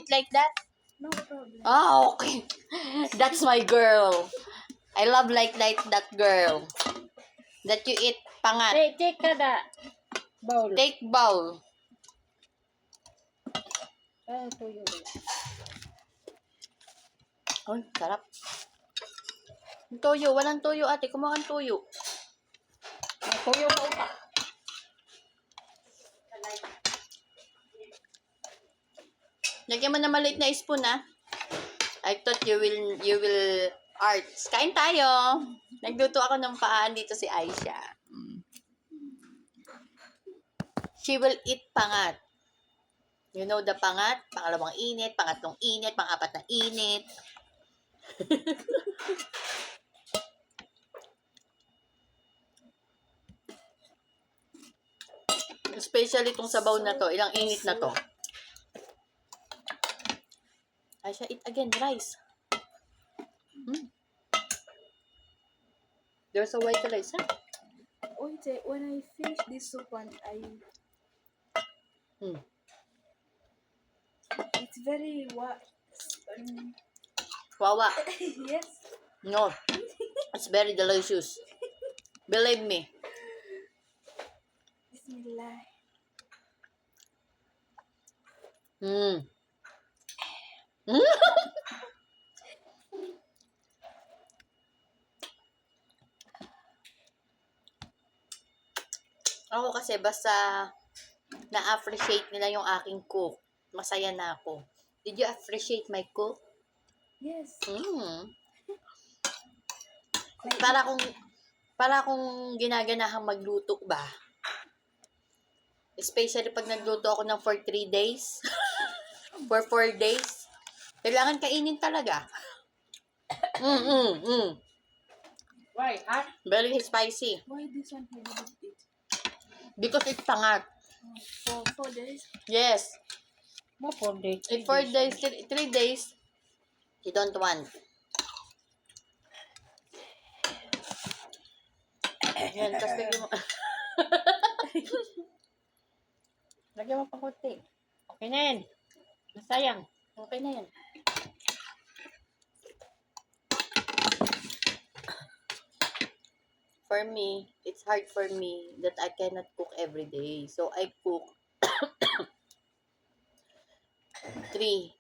eat like that? No problem. Ah, okay. That's my girl. I love like that girl. That you eat pangat. Take the bowl. Take bowl. Tuyo. Ay, sarap. Toyo. Walang toyo, ate. Kumuha kang toyo. Tuyo ko pa. Lagyan mo na maliit na spoon, ha? I thought you will arts. Kain tayo. Nagluto ako ng paan dito si Aisha. She will eat pangat. You know the pangat? Pangalawang init, pangatlong init, pang-apat na init. Especially itong sabaw na to. Ilang init na to. Aisha, eat again. Rice. There's a white rice, huh? Wait, when I finish this soup and it's very Wawa. yes. No. It's very delicious. Believe me. Bismillah. Ako kasi basta na-appreciate nila yung aking cook. Masaya na ako. Did you appreciate my cook? Yes. Para kung ginaganahang magluto ba? Especially pag nagluto ako ng for 3 days. For 4 days. Kailangan kainin talaga. Why? Very spicy. Why this one he didn't eat? Because it's pangat. For 4 days? Yes. No 4 days. In 4 days, 3 days, you don't want. Yan, tapos lagyan mo. Lagyan mo pang kunti. Okay na yan. Masayang. Okay na yan. For me, it's hard for me that I cannot cook every day. So, I cook 3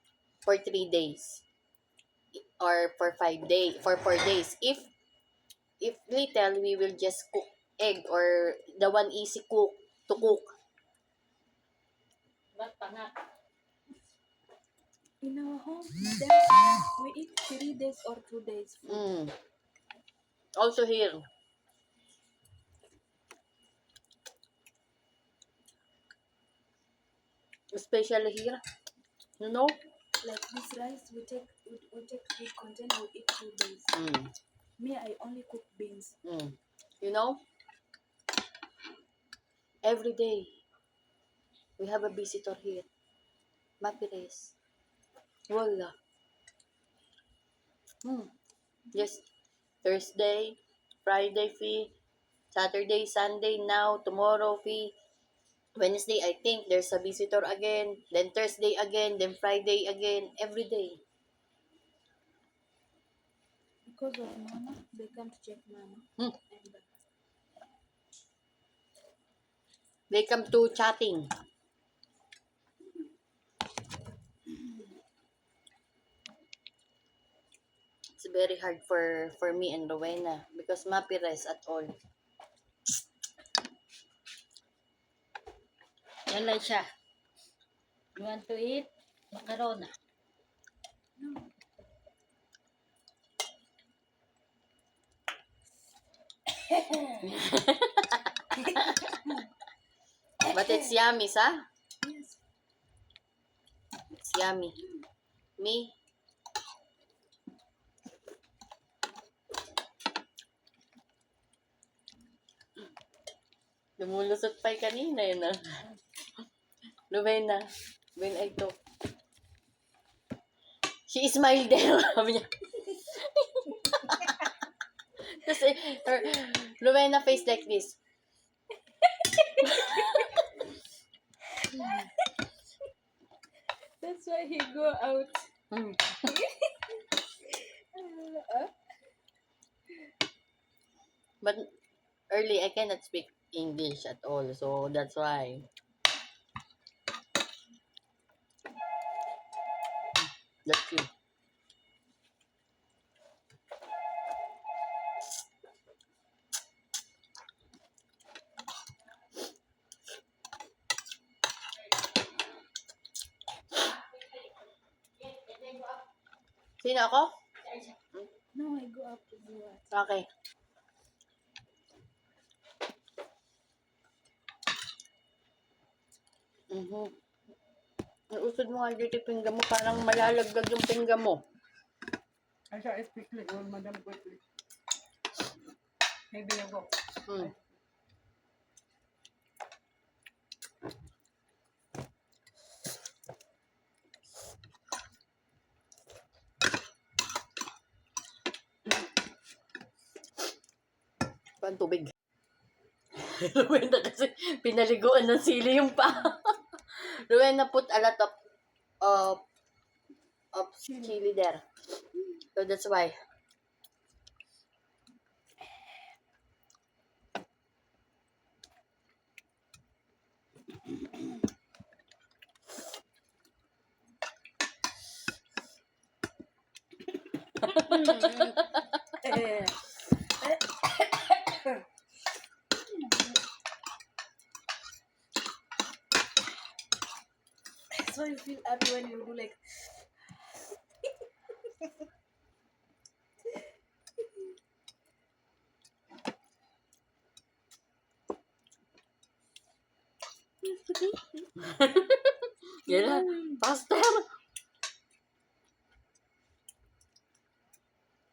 days. Or for 5 days. For 4 days. If little, we will just cook egg or the one easy cook to cook. But pangat. In our home, we eat 3 days or 2 days. Also here. Especially here. You know? Like this rice, we take big container, we eat 2 days. Me, I only cook beans. You know? Every day, we have a visitor here. Mapires. Wala. Yes. Thursday, Friday fee, Saturday, Sunday now, tomorrow fee. Wednesday, I think there's a visitor again. Then Thursday again. Then Friday again. Every day. Because of Mama, they come to check Mama. And They come to chatting. It's very hard for me and Rowena because mapires at all. Yan lang siya. You want to eat? Macarona. no. But it's yummy, sa? Yes. It's yummy. Me? Lumulusot pa kanina yun, ah. Rowena, when I talk. She smiled there, sabi niya. Kasi, Rowena face like this. That's why he go out. Hmm. But early, I cannot speak English at all. So, that's why. That's you. Sino ako? No, I go up to do what? Okay. Mhm. Ang usod mo nga dito pinggan mo, parang malalagdag yung pinggan mo. I shall speak with Madam quickly. Maybe you go. Hmm. Pang tubig. Rowena kasi pinaliguan ng sili yung pa. Rowena put a lot of chili there. So that's why. So you feel happy when you do like. Yan na. Faster!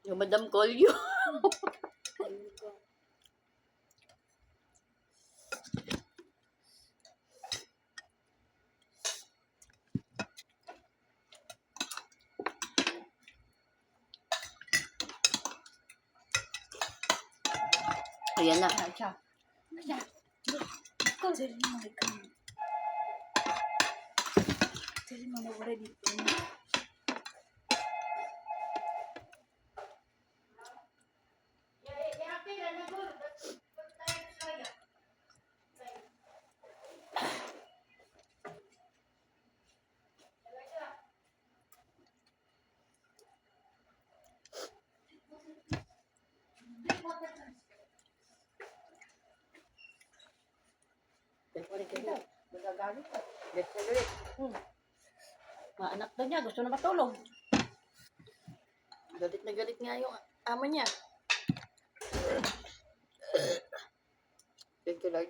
Yung Madam call you. Ayan na. Ah, siya. Siya. Tell him I come. Tell him I'm already in. Magagalit ka. Get na galit. Mga anak daw niya, gusto na matulog. Galit na galit nga yung ama niya. Thank you, Lord.